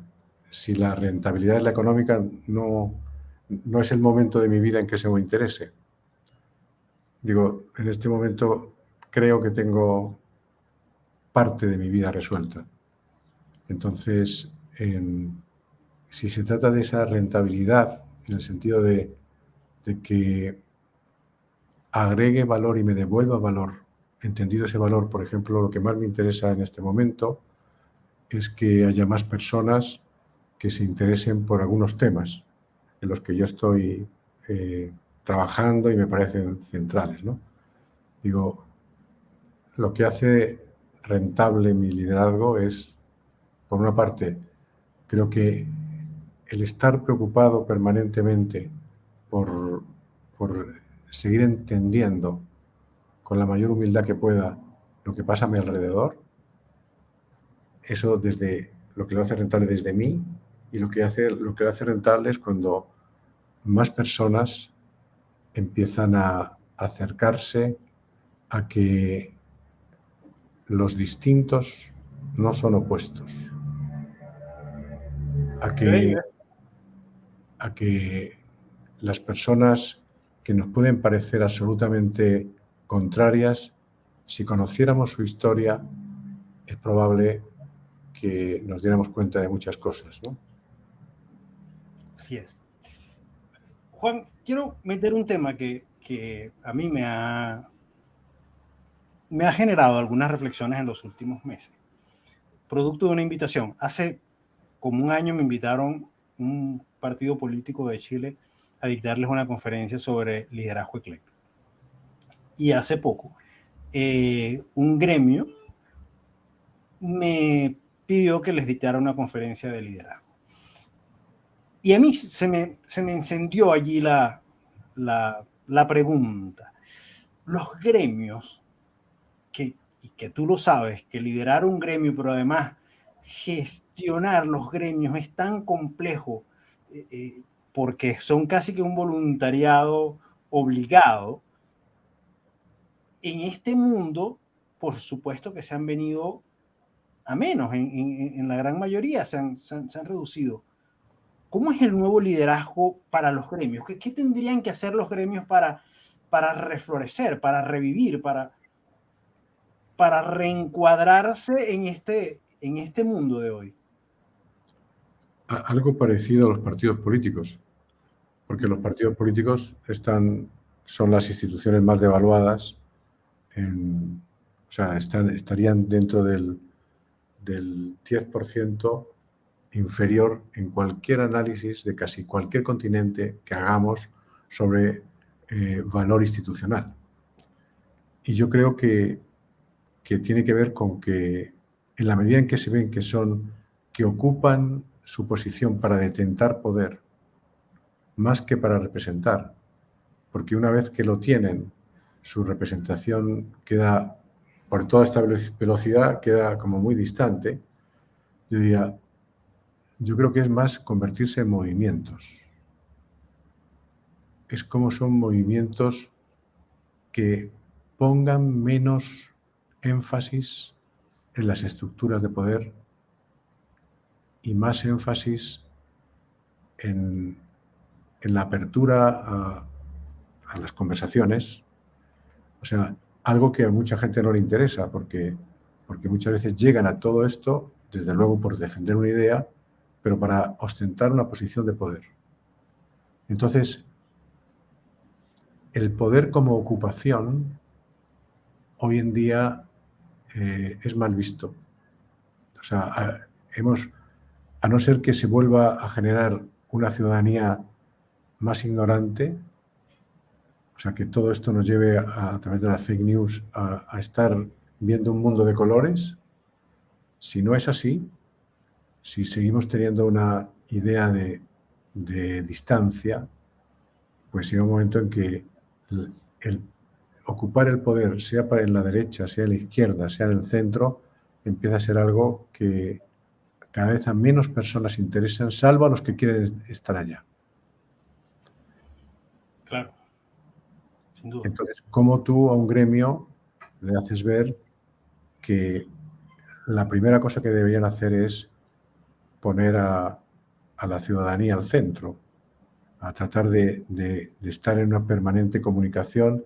si la rentabilidad es la económica, no es el momento de mi vida en que se me interese. Digo, en este momento creo que tengo parte de mi vida resuelta. Entonces, si se trata de esa rentabilidad, en el sentido de que agregue valor y me devuelva valor, entendido ese valor, por ejemplo, lo que más me interesa en este momento es que haya más personas que se interesen por algunos temas en los que yo estoy trabajando y me parecen centrales, ¿no? Digo, lo que hace rentable mi liderazgo es, por una parte, creo que el estar preocupado permanentemente por seguir entendiendo con la mayor humildad que pueda lo que pasa a mi alrededor, eso desde lo que lo hace rentable desde mí, y lo que lo hace rentable es cuando más personas empiezan a acercarse a que los distintos no son opuestos, a que las personas que nos pueden parecer absolutamente contrarias, si conociéramos su historia, es probable que nos diéramos cuenta de muchas cosas, ¿no? Así es. Juan, quiero meter un tema que a mí me ha generado algunas reflexiones en los últimos meses. Producto de una invitación. Hace como un año me invitaron un partido político de Chile a dictarles una conferencia sobre liderazgo ecléctico. Y hace poco, un gremio me pidió que les dictara una conferencia de liderazgo. Y a mí se me encendió allí la pregunta. Los gremios, y que tú lo sabes, que liderar un gremio, pero además gestionar los gremios es tan complejo, porque son casi que un voluntariado obligado. En este mundo, por supuesto que se han venido a menos, en la gran mayoría se han reducido. ¿Cómo es el nuevo liderazgo para los gremios? ¿Qué tendrían que hacer los gremios para reflorecer, para revivir, para reencuadrarse en este mundo de hoy? Algo parecido a los partidos políticos, porque los partidos políticos son las instituciones más devaluadas, o sea, estarían dentro del 10% inferior en cualquier análisis de casi cualquier continente que hagamos sobre valor institucional. Y yo creo que tiene que ver con que en la medida en que se ven que ocupan su posición para detentar poder más que para representar, porque una vez que lo tienen, su representación queda, por toda esta velocidad, queda como muy distante. Yo diría, yo creo que es más convertirse en movimientos. Es como son movimientos que pongan menos énfasis en las estructuras de poder y más énfasis en la apertura a las conversaciones. O sea, algo que a mucha gente no le interesa, porque muchas veces llegan a todo esto, desde luego por defender una idea, pero para ostentar una posición de poder. Entonces, el poder como ocupación hoy en día es mal visto. O sea, a no ser que se vuelva a generar una ciudadanía más ignorante, o sea, que todo esto nos lleve a través de las fake news a estar viendo un mundo de colores. Si no es así, si seguimos teniendo una idea de distancia, pues llega un momento en que el ocupar el poder, sea en la derecha, sea en la izquierda, sea en el centro, empieza a ser algo que cada vez a menos personas interesan, salvo a los que quieren estar allá. Claro, sin duda. Entonces, ¿cómo tú a un gremio le haces ver que la primera cosa que deberían hacer es poner a la ciudadanía al centro, a tratar de estar en una permanente comunicación,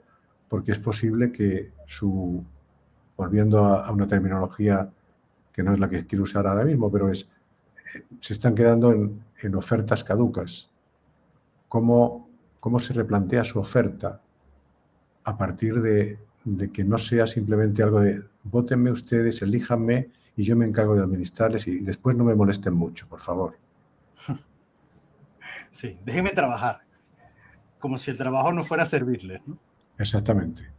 porque es posible que volviendo a una terminología que no es la que quiero usar ahora mismo, pero se están quedando en ofertas caducas. ¿Cómo se replantea su oferta a partir de que no sea simplemente algo de vótenme ustedes, elíjanme y yo me encargo de administrarles y después no me molesten mucho, por favor? Sí, déjenme trabajar, como si el trabajo no fuera a servirles, ¿no? Exactamente.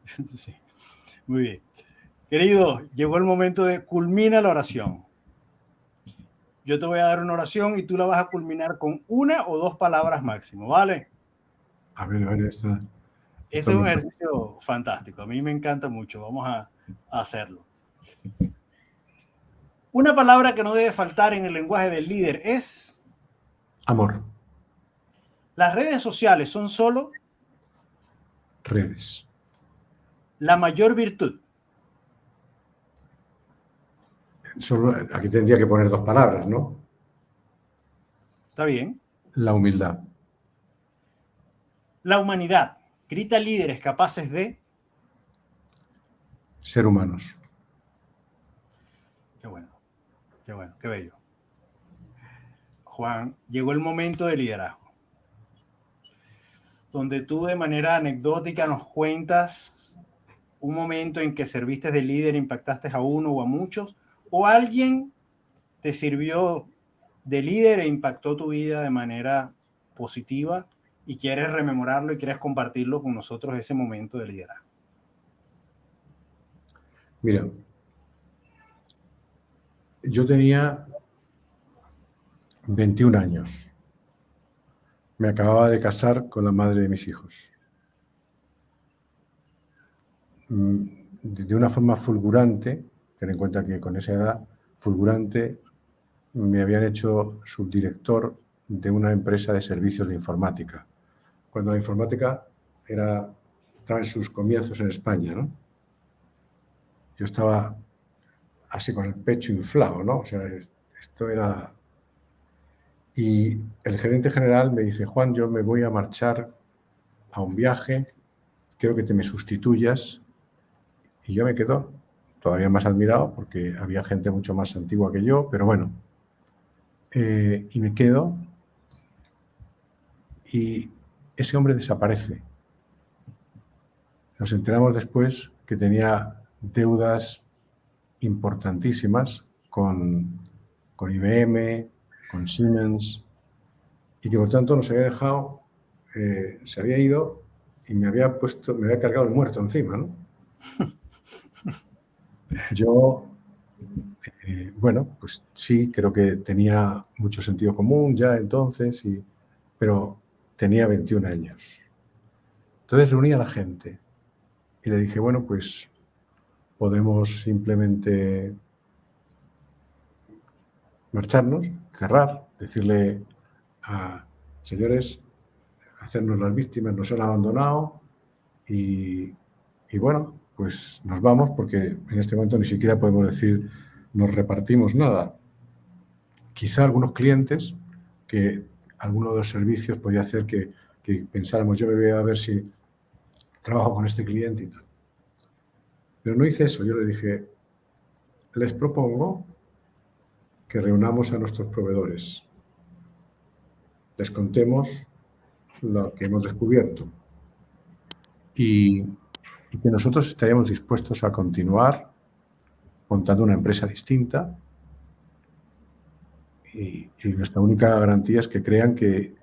Sí, muy bien. Querido, llegó el momento de culmina la oración. Yo te voy a dar una oración y tú la vas a culminar con 1 o 2 palabras máximo, ¿vale? A ver, Este es un ejercicio fantástico. A mí me encanta mucho. Vamos a hacerlo. Una palabra que no debe faltar en el lenguaje del líder es... Amor. Las redes sociales son solo... Redes. La mayor virtud. Aquí tendría que poner 2 palabras, ¿no? ¿Está bien? La humildad. La humanidad grita líderes capaces de... Ser humanos. Qué bueno, qué bello. Juan, llegó el momento de liderazgo, donde tú de manera anecdótica nos cuentas un momento en que serviste de líder, impactaste a uno o a muchos, o alguien te sirvió de líder e impactó tu vida de manera positiva y quieres rememorarlo y quieres compartirlo con nosotros ese momento de liderazgo. Mira, yo tenía 21 años. Me acababa de casar con la madre de mis hijos. De una forma fulgurante, ten en cuenta que con esa edad, fulgurante, me habían hecho subdirector de una empresa de servicios de informática, cuando la informática estaba en sus comienzos en España, ¿no? Yo estaba así con el pecho inflado, ¿no? O sea, esto era... Y el gerente general me dice, Juan, yo me voy a marchar a un viaje, quiero que te me sustituyas. Y yo me quedo todavía más admirado porque había gente mucho más antigua que yo, pero bueno. Y me quedo y ese hombre desaparece. Nos enteramos después que tenía deudas importantísimas con IBM, con Siemens, y que por tanto nos había dejado, se había ido y me había cargado el muerto encima, ¿no? Yo, bueno, pues sí, creo que tenía mucho sentido común ya entonces, pero tenía 21 años. Entonces reuní a la gente y le dije, bueno, pues podemos simplemente marcharnos, cerrar, decirle a señores, hacernos las víctimas, nos han abandonado y bueno, pues nos vamos porque en este momento ni siquiera podemos decir nos repartimos nada. Quizá algunos clientes que alguno de los servicios podía hacer que pensáramos, yo me voy a ver si trabajo con este cliente y tal. Pero no hice eso, yo le dije, les propongo que reunamos a nuestros proveedores, les contemos lo que hemos descubierto y que nosotros estaríamos dispuestos a continuar montando una empresa distinta y nuestra única garantía es que crean que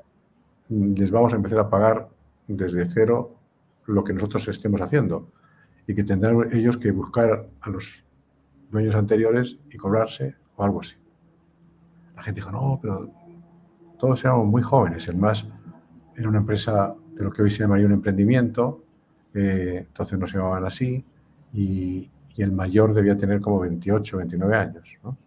les vamos a empezar a pagar desde cero lo que nosotros estemos haciendo y que tendrán ellos que buscar a los dueños anteriores y cobrarse o algo así. La gente dijo, no, pero todos éramos muy jóvenes. El MAS era una empresa de lo que hoy se llamaría un emprendimiento, entonces no se llamaban así, y el mayor debía tener como 28, 29 años, ¿no?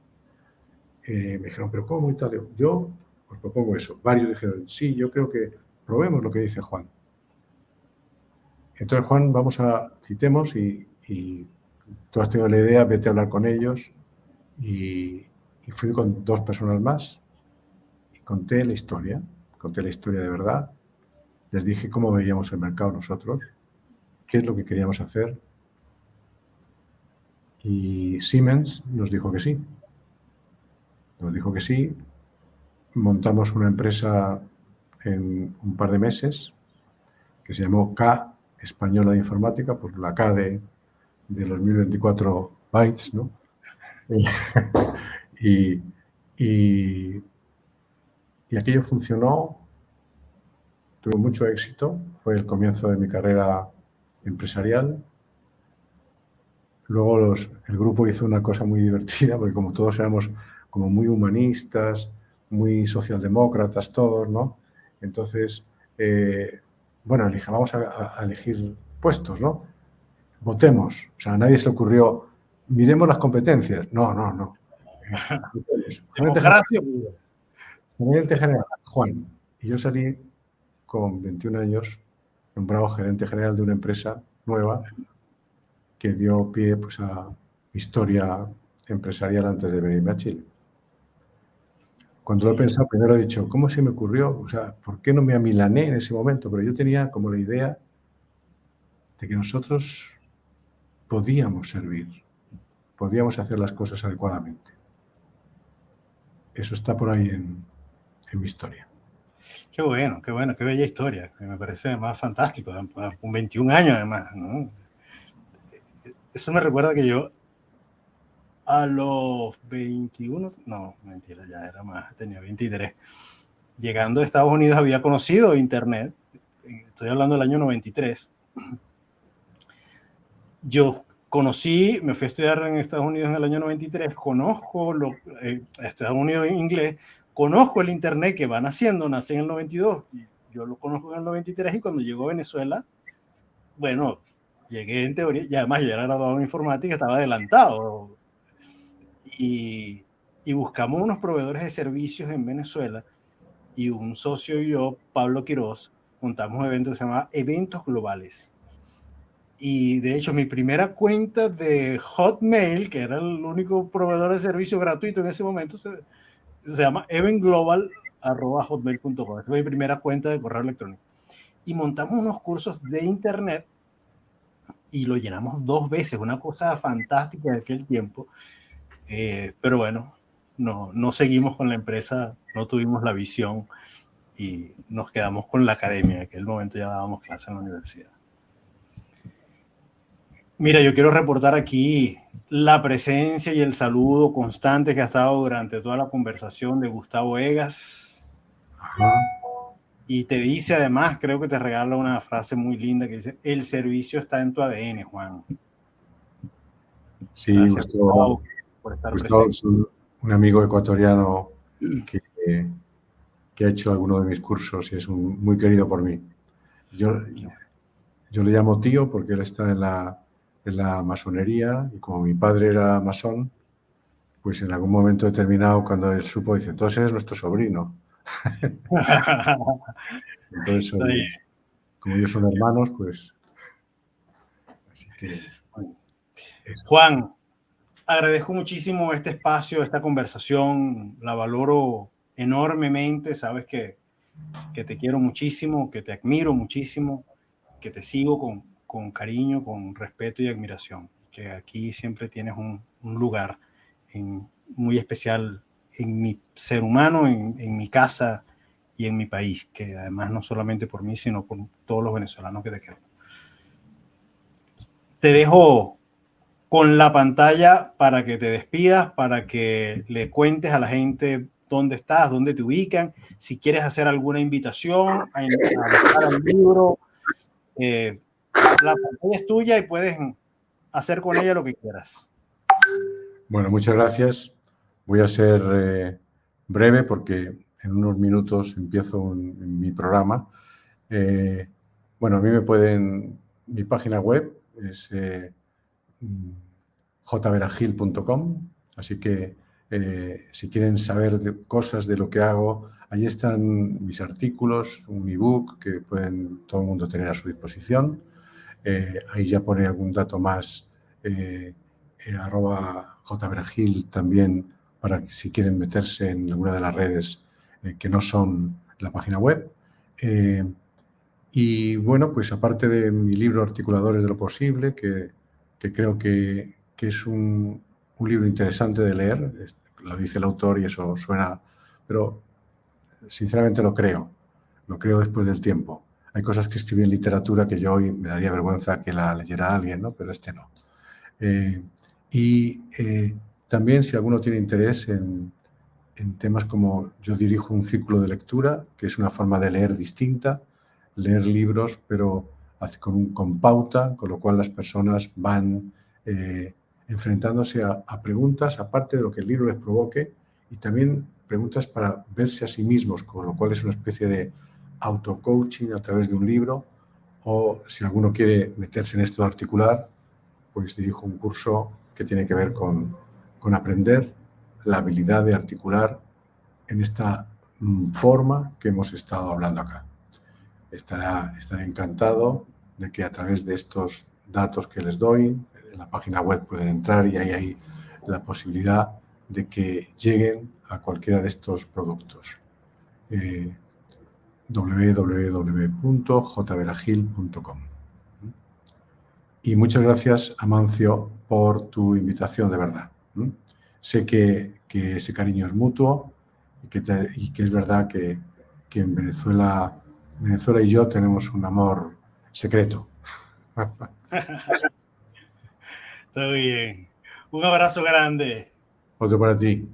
Me dijeron, ¿pero cómo y tal? Yo os propongo eso. Varios dijeron, sí, yo creo que probemos lo que dice Juan. Entonces, Juan, citemos y tú has tenido la idea, vete a hablar con ellos. Y fui con 2 personas más y conté la historia de verdad. Les dije cómo veíamos el mercado nosotros, qué es lo que queríamos hacer. Y Siemens nos dijo que sí. Nos dijo que sí. Montamos una empresa en un par de meses que se llamó K Española de Informática, por la K de los 1024 bytes, ¿no? y aquello funcionó, tuvo mucho éxito, fue el comienzo de mi carrera empresarial. Luego el grupo hizo una cosa muy divertida, porque como todos éramos como muy humanistas, muy socialdemócratas todos, ¿no? Entonces, bueno, vamos a elegir puestos, ¿no? Votemos. O sea, a nadie se le ocurrió, miremos las competencias. No. Democracia. Gerente general, Juan. Y yo salí con 21 años, nombrado gerente general de una empresa nueva que dio pie pues, a mi historia empresarial antes de venirme a Chile. Cuando lo he pensado, primero he dicho, ¿cómo se me ocurrió? O sea, ¿por qué no me amilané en ese momento? Pero yo tenía como la idea de que nosotros podíamos servir, podíamos hacer las cosas adecuadamente. Eso está por ahí en mi historia. Qué bueno, qué bella historia. Me parece más fantástico, con 21 años además, ¿no? Eso me recuerda que yo a los 21, no, mentira, ya era más, tenía 23. Llegando a Estados Unidos había conocido Internet, estoy hablando del año 93. Yo me fui a estudiar en Estados Unidos en el año 93, conozco Estados Unidos en inglés, conozco el Internet que va naciendo, nace en el 92, yo lo conozco en el 93 y cuando llegó a Venezuela, bueno, llegué en teoría, y además yo era graduado en informática, estaba adelantado. Y buscamos unos proveedores de servicios en Venezuela y un socio y yo, Pablo Quiroz, montamos un evento que se llamaba Eventos Globales. Y de hecho mi primera cuenta de Hotmail, que era el único proveedor de servicio gratuito en ese momento, se llama eventglobal@hotmail.com. Esa fue mi primera cuenta de correo electrónico. Y montamos unos cursos de internet y lo llenamos 2 veces, una cosa fantástica de aquel tiempo. Pero bueno, no seguimos con la empresa, no tuvimos la visión y nos quedamos con la academia. En aquel momento ya dábamos clases en la universidad. Mira, yo quiero reportar aquí la presencia y el saludo constante que ha estado durante toda la conversación de Gustavo Egas. Ajá. Y te dice además, creo que te regala una frase muy linda que dice, el servicio está en tu ADN, Juan. Sí, gracias, Gustavo, por estar Gustavo es presente. un amigo ecuatoriano que ha hecho alguno de mis cursos y es muy querido por mí. yo le llamo tío porque él está en la masonería y como mi padre era masón, pues en algún momento determinado, cuando él supo, dice, entonces eres nuestro sobrino. Entonces, como ellos son hermanos, pues... Así que... Bueno, Juan, agradezco muchísimo este espacio, esta conversación, la valoro enormemente, sabes que te quiero muchísimo, que te admiro muchísimo, que te sigo con cariño, con respeto y admiración, que aquí siempre tienes un lugar muy especial en mi ser humano, en mi casa y en mi país, que además no solamente por mí, sino por todos los venezolanos que te queremos. Te dejo con la pantalla para que te despidas, para que le cuentes a la gente dónde estás, dónde te ubican, si quieres hacer alguna invitación a buscar el libro, la pantalla es tuya y puedes hacer con ella lo que quieras. Bueno, muchas gracias. Voy a ser breve porque en unos minutos empiezo mi programa. Bueno, a mí me pueden... Mi página web es jveragil.com, así que si quieren saber cosas de lo que hago, allí están mis artículos, un ebook que pueden todo el mundo tener a su disposición. Ahí ya pone algún dato más, @jveragil también, para que si quieren meterse en alguna de las redes que no son la página web. Y bueno, pues aparte de mi libro Articuladores de lo Posible, que creo que es un libro interesante de leer, lo dice el autor y eso suena, pero sinceramente lo creo después del tiempo. Hay cosas que escribí en literatura que yo hoy me daría vergüenza que la leyera alguien, ¿no? Pero este no. También, si alguno tiene interés en temas como yo dirijo un círculo de lectura, que es una forma de leer distinta, leer libros, pero con pauta, con lo cual las personas van enfrentándose a preguntas, aparte de lo que el libro les provoque, y también preguntas para verse a sí mismos, con lo cual es una especie de auto-coaching a través de un libro, o si alguno quiere meterse en esto de articular, pues dirijo un curso que tiene que ver con aprender la habilidad de articular en esta forma que hemos estado hablando acá. Estaré encantado de que a través de estos datos que les doy, en la página web pueden entrar y ahí hay la posibilidad de que lleguen a cualquiera de estos productos. www.jveragil.com. Y muchas gracias, Amancio, por tu invitación, de verdad. Sé que ese cariño es mutuo y que es verdad que en Venezuela y yo tenemos un amor secreto. Está bien. Un abrazo grande. Otro para ti.